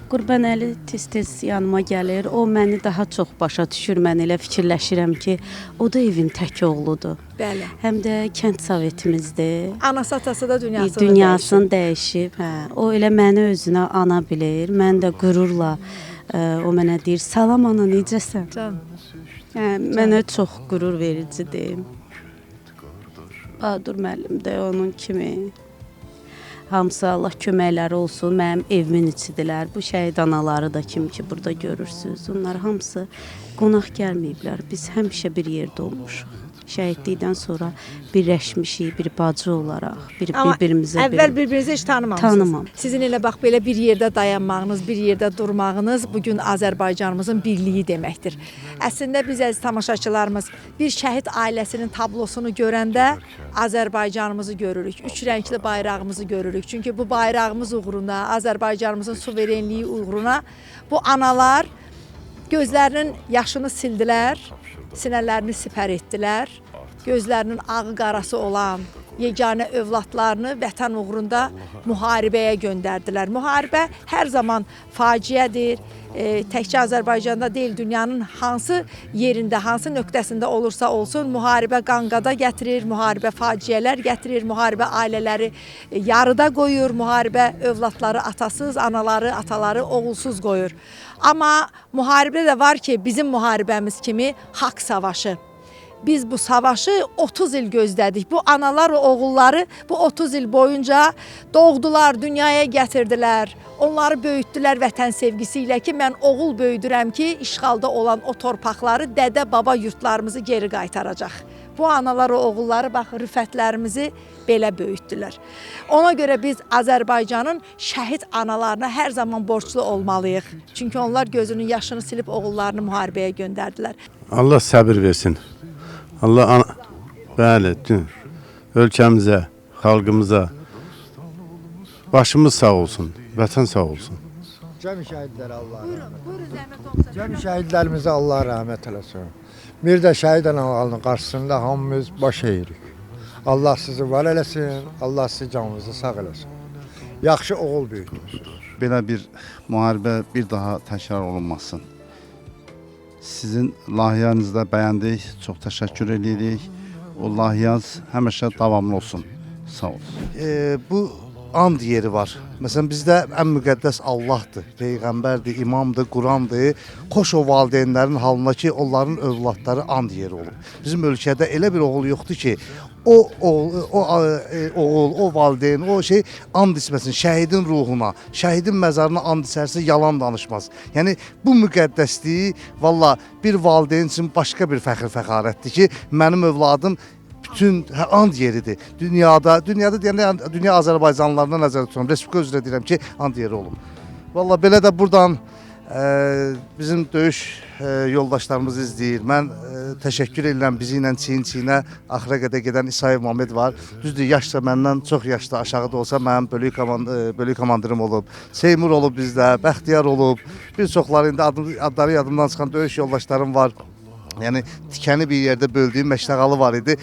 Qurbanəli tez-tez yanıma gəlir. O məni daha çox başa düşür. Mən elə fikirləşirəm ki, o da evin tək oğludur. Bəli. Həm də kənd sovetimizdir. Anası atası da Dünyasını dəyişib. Hə. O elə məni özünə ana bilir. Mən də qürurla o mənə deyir, "Salam ana, necəsən?" Can. Hə, mənə çox qürur vericidir. Bahadur müəllim də onun kimi. Hamısı Allah köməkləri olsun. Mənim evimin içidilər. Bu şəhid anaları da kim ki burada görürsünüz. Onlar hamısı qonaq gəlməyiblər. Biz həmişə bir yerdə olmuşuq. Şəhidlikdən sonra birləşmişik, bir bacı olaraq, bir-birimizə əvvəl bir-birinizi heç tanımamısınız. Tanımam. Sizin elə bax belə bir yerdə dayanmağınız, bir yerdə durmağınız bugün Azərbaycanımızın birliyi deməkdir. Əslində biz əziz tamaşaçılarımız bir şəhid ailəsinin tablosunu görəndə Azərbaycanımızı görürük. Üç rəngli bayrağımızı görürük. Çünki bu bayrağımız uğruna, Azərbaycanımızın suverenliyi uğruna bu analar gözlərinin yaşını sildilər, sinələrini sipər etdilər. Gözlərinin ağı qarası olan yeganə övladlarını vətən uğrunda müharibəyə göndərdilər. Müharibə hər zaman faciədir. Təkcə Azərbaycanda deyil, dünyanın hansı yerində, hansı nöqtəsində olursa olsun, müharibə qanqada gətirir, müharibə faciələr gətirir, müharibə ailələri yarıda qoyur, müharibə övladları atasız, anaları, ataları oğulsuz qoyur. Amma müharibədə də var ki, bizim müharibəmiz kimi haqq savaşı. Biz bu savaşı 30 il gözlədik. Bu analar və oğulları bu 30 il boyunca doğdular, dünyaya gətirdilər. Onları böyütdülər vətən sevgisi ilə ki, mən oğul böyüdürəm ki, işğalda olan o torpaqları dədə baba yurtlarımızı geri qaytaracaq. Bu analar və oğulları bax rüfətlərimizi belə böyütdülər. Ona görə biz Azərbaycanın şəhid analarına hər zaman borclu olmalıyıq. Çünki onlar gözünün yaşını silib oğullarını müharibəyə göndərdilər. Allah səbir versin. Allah bəli, ölkəmizə, xalqımıza başımız sağ olsun, vətən sağ olsun. Cəmi şəhidlərə Allah rəhmət. Cəmi şəhidlərimizə Allah rəhmət eləsin. Bir də şəhid analarının qarşısında hamımız baş əyirik. Allah sizi var eləsin, Allah sizi canınızı sağ eləsin. Yaxşı oğul böyütmüsünüz. Belə bir müharibə bir daha təkrar olunmasın. Sizin layihənizdə bəyəndik, çox təşəkkür edirik. O layihəniz həmişə davamlı olsun. Sağ olun. Bu and yeri var. Məsələn bizdə ən müqəddəs Allahdır, peyğəmbərdir, imamdır, Qurandır. Xoş o valideynlərin halına ki, onların övladları and yeri olur. Bizim ölkədə elə bir oğul yoxdur ki, o oğul, o valideyn, o şey and içməsin şəhidin ruhuna, şəhidin məzarına and içərsə yalan danışmaz. Yəni bu müqəddəsliyi valla bir valideyn üçün başqa bir fəxr-fəxarətdir ki, mənim övladım bütün and yeridir. Dünyada deyəndə dünya Azərbaycanlılarına nəzərdə tuturam. Respublika üzrə deyirəm ki, and yeri olub. Valla belə də buradan bizim döyüş yoldaşlarımız izləyir. Mən təşəkkür edirəm bizi ilə çiyin-çiyinə axıra qədər gedən İsayev Məmməd var. Düzdür, yaşca məndən çox yaşda aşağıda olsa mənim bölük komandirim olub. Seymur olub bizdə, Bəxtiyar olub. Bir çoxları indi adları yadımdan çıxan döyüş yoldaşlarım var. Yəni tikəni bir yerdə böldüyüm məştəqalı var idi.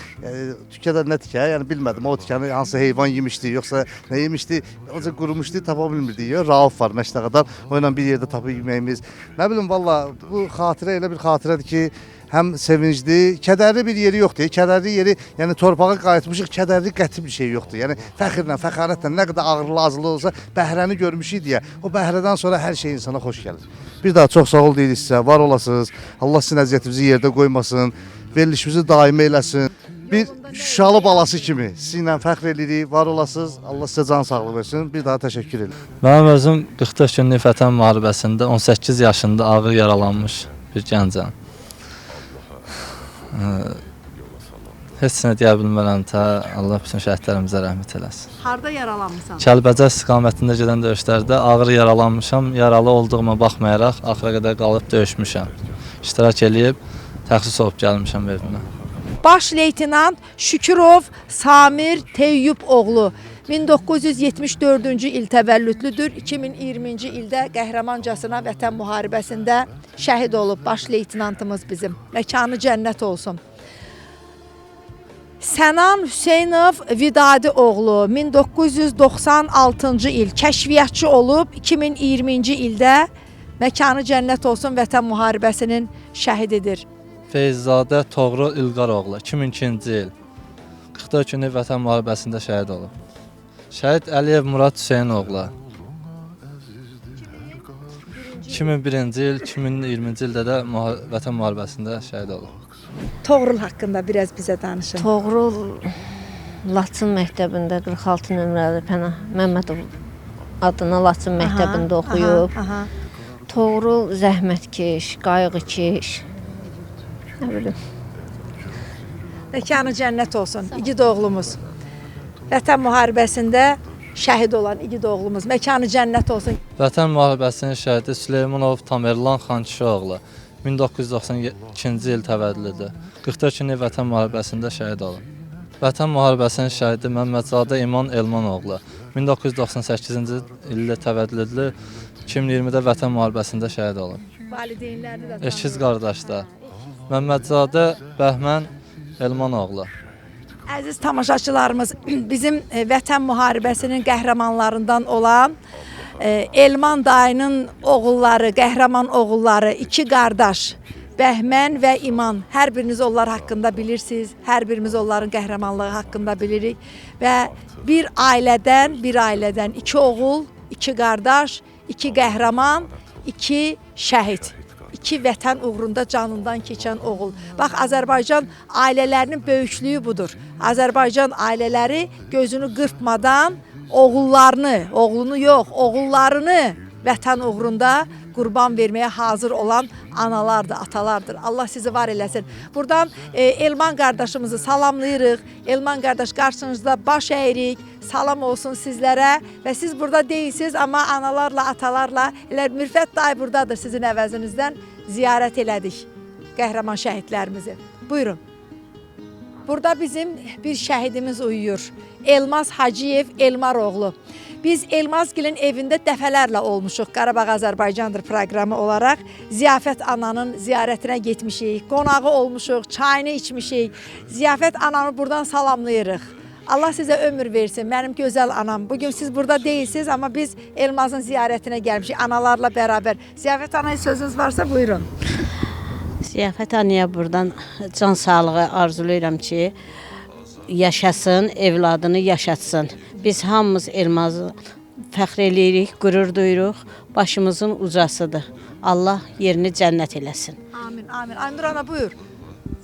Tükədə nə tikə? Yəni bilmədim. O tikəni hansı heyvan yemişdi, yoxsa nə yemişdi? Onca qurumuşdu, tapa bilmirdik. Rauf var məştəqadan. O ilə bir yerdə tapıb yeməyimiz. Nə bilim valla bu xatirə elə bir xatirədir ki, həm sevincli, kədərli bir yeri yoxdur. Kədərli yeri, yəni torpağa qayıtmışıq, kədərli qəti bir şey yoxdur. Yəni fəxrlə, fəxarətlə nə qədər ağırlı, azlı olsa bəhrəni görmüşük deyə. O bəhrədən sonra hər şey insana xoş gəlir. Bir daha çox sağ ol deyirik sizə, var olasınız. Allah sizin əziyyətimizi yerdə qoymasın, verilişimizi daimi eləsin. Bir Şuşalı balası kimi sizinlə fəxr edirik, var olasınız. Allah sizə can sağlığı versin. Bir daha təşəkkür edirəm. Mənim özüm 44 günlük vətən müharibəsində 18 yaşında ağır yaralanmış bir gəncəm. Heç nə deyə bilmərəm tə, Allah bütün şəhidlərimizə rəhmət eləsin. Harda yaralanmısan? Kəlbəcər istiqamətində gedən döyüşlərdə ağır yaralanmışam. Yaralı olduğuma baxmayaraq axıra qədər qalıb döyüşmüşəm. İştirak eləyib, təxsis olub gəlmişəm evimə. Baş leytenant Şükürov Samir Teyyub oğlu 1974-cü il təvəllüdlüdür. 2020-ci ildə qəhrəmancasına Vətən müharibəsində şəhid olub baş leytenantımız bizim. Məkanı cənnət olsun. Sənan Hüseynov Vidadi oğlu 1996-cı il kəşfiyyatçı olub. 2020-ci ildə məkanı cənnət olsun Vətən müharibəsinin şəhididir. Feyzzadə Toğrul İlqaroğlu 2002-ci il 44 günlük Vətən müharibəsində şəhid olub. Şəhid Əliyev Murad Hüseynoğlu 2001-ci il, 2020-ci ildə də Vətən müharibəsində şəhid olub. Toğrul haqqında biraz bizə danışın. Toğrul Laçın məktəbində 46 nömrəli Pənah Məmmədov adına Laçın məktəbində oxuyub. Toğrul zəhmətkeş, qayğıkeş. Nə bilim. Məkanı cənnət olsun. İgid oğlumuz. Vətən müharibəsində şəhid olan igid oğlumuz. Məkanı cənnət olsun. Vətən müharibəsinin şəhidi Süleymanov Tamerlan Xankişioğlu 1992-ci il təvəllüdlüdür. 44 günlük Vətən müharibəsində şəhid olub. Vətən müharibəsinin şəhidi Məmmədzadə İman Elmanoğlu 1998-ci ildə təvəllüdlü, 2020-də Vətən müharibəsində şəhid olub. Valideynlərini də Eşiz qardaşlar Məmmədzadə Bəhmən Elmanoğlu. Əziz tamaşaçılarımız, bizim Vətən müharibəsinin qəhrəmanlarından olan Elman dayının oğulları, qəhrəman oğulları, iki qardaş Bəhmən və İman. Hər biriniz onlar haqqında bilirsiniz. Hər birimiz onların qəhrəmanlığı haqqında bilirik. Və bir ailədən iki oğul, iki qardaş, iki qəhrəman, iki şəhid. İki vətən uğrunda canından keçən oğul. Bax, Azərbaycan ailələrinin böyüklüyü budur. Azərbaycan ailələri gözünü qırpmadan oğullarını vətən uğrunda qurban verməyə hazır olan analardır, atalardır. Allah sizi var eləsin. Buradan Elman qardaşımızı salamlayırıq. Elman qardaş qarşınızda baş əyirik. Salam olsun sizlərə və siz burada deyilsiniz, amma analarla, atalarla elə Mürfət dayı buradadır sizin əvəzinizdən ziyarət elədik qəhrəman şəhidlərimizi. Buyurun. Burada bizim bir şəhidimiz uyuyur. Elmaz Hacıyev Elmaroğlu. Biz Elmazgilin evində dəfələrlə olmuşuq. Qarabağ Azərbaycandır proqramı olaraq. Ziyafət ananın ziyarətinə getmişik. Qonağı olmuşuq, çayını içmişik. Ziyafət ananı buradan salamlayırıq. Allah sizə ömür versin. Mənim gözəl anam. Bugün siz burada deyilsiniz, amma biz Elmazın ziyarətinə gəlmişik analarla bərabər. Ziyafət anaya sözünüz varsa buyurun. Ziyafət anaya buradan can sağlığı arzulayıram ki, yaşasın, evladını yaşatsın. Biz hamımız Elmazı fəxr eləyirik, qürur duyuruq. Başımızın ucasıdır. Allah yerini cənnət eləsin. Amin, amin. Aynur ana buyur.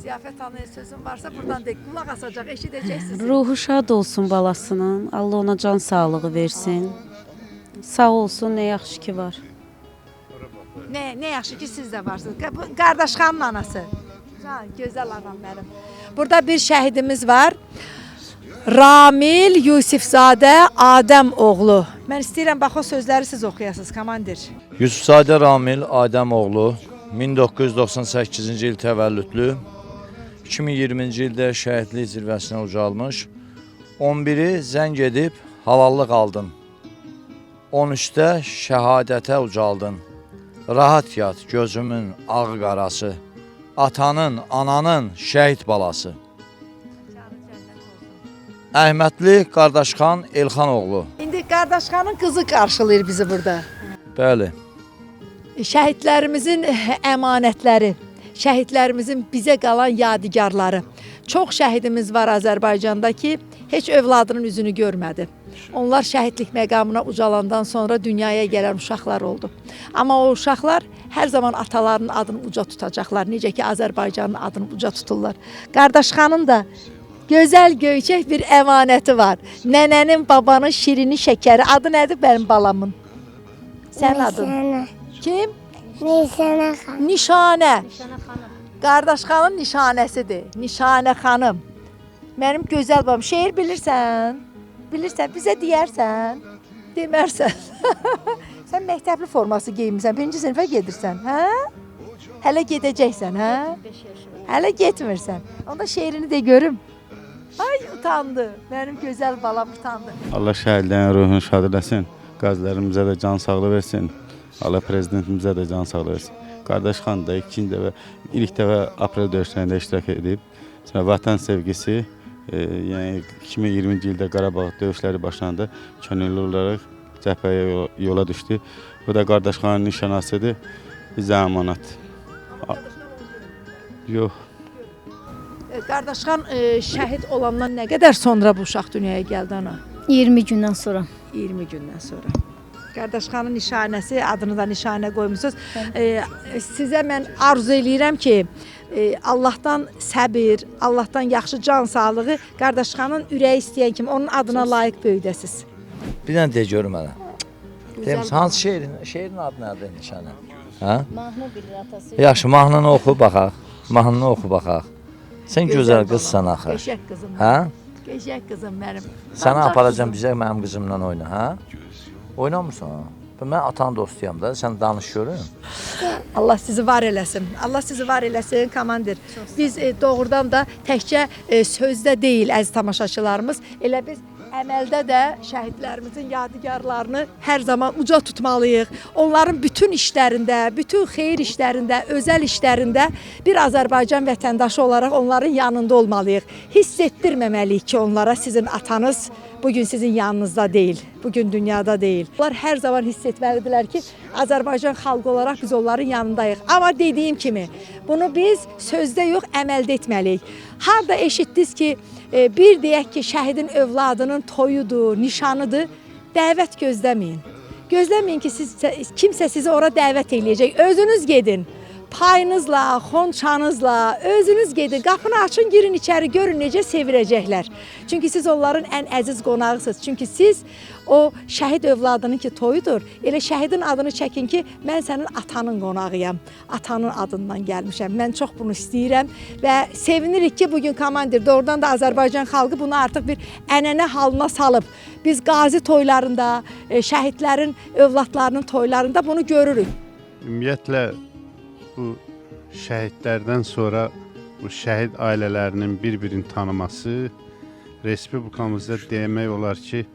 Ziyafət anaya sözün varsa buradan deyək. Qulaq asacaq, eşidəcəksiniz. Ruhu şad olsun balasının. Allah ona can sağlığı versin. Sağ olsun, nə yaxşı ki var. Ne yaxşı ki siz də varsınız. Qardaş xanın anası. Gözəl anam mənim. Burada bir şəhidimiz var. Ramil Yusifzadə Adəm oğlu. Mən istəyirəm bax o sözləri siz oxuyasınız, komandir. Yusufzadə Ramil Adəm oğlu 1998-ci il təvəllüdlü, 2020-ci ildə şəhidlik zirvəsinə ucalmış. 11-i zəng edib halallıq aldın. 13-də şəhadətə ucaldın. Rahat yat gözümün ağı qarası. Atanın, ananın şəhid balası. Əhmədli Qardaşxan Elxanoğlu. İndi Qardaşxanın qızı qarşılayır bizi burada. Bəli. Şəhidlərimizin əmanətləri, şəhidlərimizin bizə qalan yadigarları. Çox şəhidimiz var Azərbaycanda ki, heç övladının üzünü görmədi. Onlar şəhidlik məqamına ucalandan sonra dünyaya gələn uşaqlar oldu. Amma o uşaqlar hər zaman atalarının adını uca tutacaqlar. Necə ki, Azərbaycanın adını uca tuturlar. Qardaşxanın da gözəl göyçək bir əmanəti var. Nənənin, babanın şirini şəkəri. Adı nədir mənim balamın? Sənin adın? Kim? Nişanə xanım. Nişanə. Qardaşxanın nişanəsidir. Nişanə xanım. Mənim gözəl babam. Şeir bilirsən? Bilirsən, bizə deyərsən. Demərsən. Sən məktəbli forması geyinmirsən, birinci sinifə gedirsən, hə? Hələ gedəcəksən, hə? 5 yaşım. Hələ getmirsən. Onda şeirini də görüm. Ay utandı. Mənim gözəl balam utandı. Allah şəhidlərin ruhunu şad eləsin. Qazilərimizə də can sağlığı versin. Allah prezidentimizə də can sağlığı versin. Qardaş xan da ikinci dəfə, ilk dəfə aprel döyüşlərində iştirak edib. Sonra vətən sevgisi, yəni 2020-ci ildə Qarabağ döyüşləri başlandı. Könüllü olaraq cəbhəyə yola düşdü. Bu da qardaş xanın nişanəsidir. Bizə əmanət. Yox. Qardaşxan şəhid olandan nə qədər sonra bu uşaq dünyaya gəldi ana? 20 gündən sonra. 20 gündən sonra. Qardaşxanın nişanəsi, adını da nişanə qoymusunuz. Sizə mən arzu eləyirəm ki, Allahdan səbir, Allahdan yaxşı can sağlığı, qardaşxanın ürəyi istəyən kimi onun adına layiq böyüdəsiz. Bir dənə de görüm mənə. Deyim, hansı şeirin adı nədir nişanə? Hə? Mahnı bilir atası. Yaxşı, mahnını oxu baxaq. Mahnını oxu baxaq. Sən gözəl qızsan axı. Qəşəng qızım. Hə? Qəşəng qızım mənim. Səni aparacam bizə mənim qızımla oyna, hə? Oynamırsan? Mən atan dostuyam da, sən danış görün. Allah sizi var eləsin. Allah sizi var eləsin, komandir. Biz doğrudan da təkcə sözdə deyil, əziz tamaşaçılarımız, elə biz əməldə də şəhidlərimizin yadigarlarını hər zaman uca tutmalıyıq. Onların bütün işlərində, bütün xeyir işlərində, özəl işlərində bir Azərbaycan vətəndaşı olaraq onların yanında olmalıyıq. Hiss etdirməməliyik ki, onlara sizin atanız bugün sizin yanınızda deyil, bugün dünyada deyil. Onlar hər zaman hiss etməlidirlər ki, Azərbaycan xalqı olaraq biz onların yanındayıq. Amma dediyim kimi, bunu biz sözdə yox, əməldə etməliyik. Harda eşitdiniz ki, bir deyək ki, şəhidin övladının toyudur, nişanıdır, dəvət gözləməyin. Gözləməyin ki, kimsə sizi ora dəvət eləyəcək. Özünüz gedin. Payınızla, xonçanızla, özünüz gedin, qapını açın, girin içəri, görün necə sevirəcəklər. Çünki siz onların ən əziz qonağısınız. Çünki siz o şəhid övladının ki toyudur, elə şəhidin adını çəkin ki, mən sənin atanın qonağıyam, atanın adından gəlmişəm. Mən çox bunu istəyirəm və sevinirik ki, bugün komandir, doğrudan da Azərbaycan xalqı bunu artıq bir ənənə halına salıb. Biz qazi toylarında, şəhidlərin övladlarının toylarında bunu görürük. Ümumiyyətlə, bu şəhidlərdən sonra bu şəhid ailələrinin bir-birini tanıması Respublikamızda demək olar ki,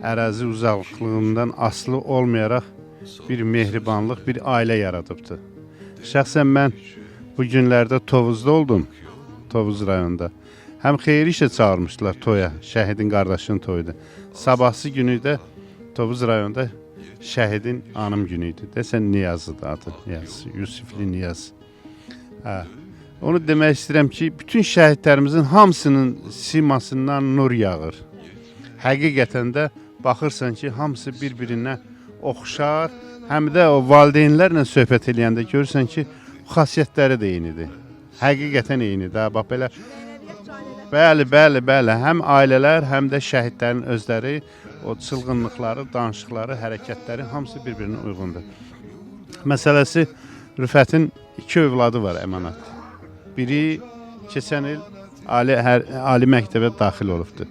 ərazi uzaqlığından asılı olmayaraq bir mehribanlıq, bir ailə yaradıbdır. Şəxsən mən bu günlərdə Tovuzda oldum, Tovuz rayonunda. Həm xeyri işə çağırmışdılar toya, şəhidin qardaşının toyudur. Sabahsı günü də Tovuz rayonunda şəhidin anım günü idi. Desən Niyazıdır adı, Niyaz, Yusifli Niyaz. Onu demək istəyirəm ki, bütün şəhidlərimizin hamısının simasından nur yağır. Həqiqətən də baxırsan ki, hamısı bir-birinə oxşar, həm də o valideynlərlə söhbət eləyəndə görürsən ki, xasiyyətləri də eynidir. Həqiqətən eynidir. Bax belə, bəli, həm ailələr, həm də şəhidlərin özləri, o çılğınlıqları, danışıqları, hərəkətləri hamısı bir-birinə uyğundur. Məsələsi, Rüfətin 2 övladı var əmanət. Biri keçən il ali məktəbə daxil olubdur.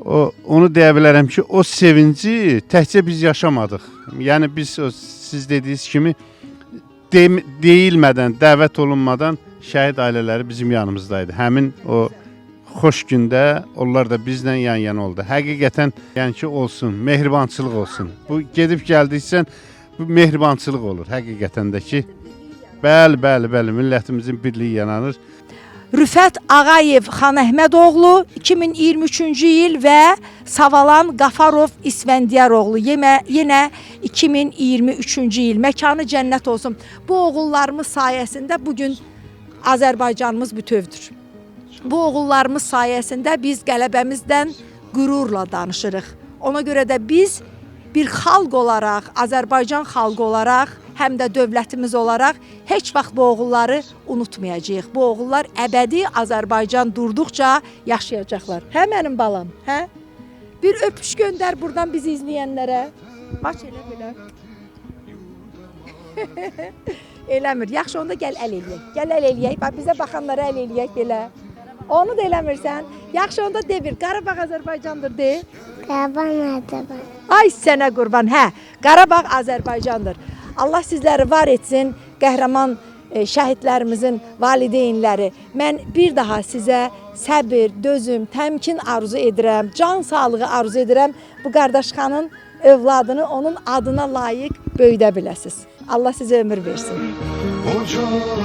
Onu deyə bilərəm ki, o sevinci təkcə biz yaşamadıq. Yəni biz siz dediyiniz kimi deyilmədən, dəvət olunmadan şəhid ailələri bizim yanımızdaydı. Həmin o xoş gündə onlar da bizlə yan-yana oldu. Həqiqətən, yəni ki, olsun, mehribançılıq olsun. Bu gedib gəldiksən, bu mehribançılıq olur həqiqətən də ki. Bəli, millətimizin birliyi yananır. Rüfət Ağayev Xan Əhmədoğlu 2023-cü il və Savalan Qafarov İsvəndiyaroğlu yenə 2023-cü il. Məkanı cənnət olsun. Bu oğullarımız sayəsində bugün Azərbaycanımız bütövdür. Bu oğullarımız sayəsində biz qələbəmizdən qürurla danışırıq. Ona görə də biz bir xalq olaraq, Azərbaycan xalqı olaraq, həm də dövlətimiz olaraq heç vaxt bu oğulları unutmayacağıq. Bu oğullar əbədi Azərbaycan durduqca yaşayacaqlar. Hə mənim balam, hə? Bir öpüş göndər buradan bizi izləyənlərə. Bax elə belə. Eləmir. Yaxşı onda gəl əl eləyək. Gəl əl eləyək. Bax bizə baxanlara əl eləyək belə. Onu da eləmirsən. Yaxşı onda de bir. Qarabağ Azərbaycandır de. Qarabağ Azərbaycan. Ay sənə qurban. Hə, Qarabağ Azərbaycandır. Allah sizləri var etsin. qəhrəman şəhidlərimizin valideynləri. Mən bir daha sizə səbir, dözüm, təmkin arzu edirəm, can sağlığı arzu edirəm. Bu qardaşxanın övladını onun adına layiq böyüdə biləsiniz. Allah sizə ömür versin. Oca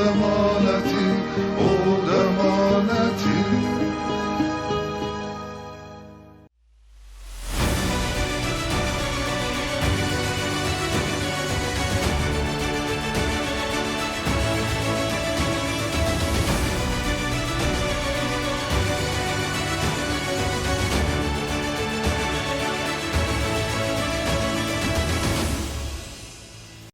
emaneti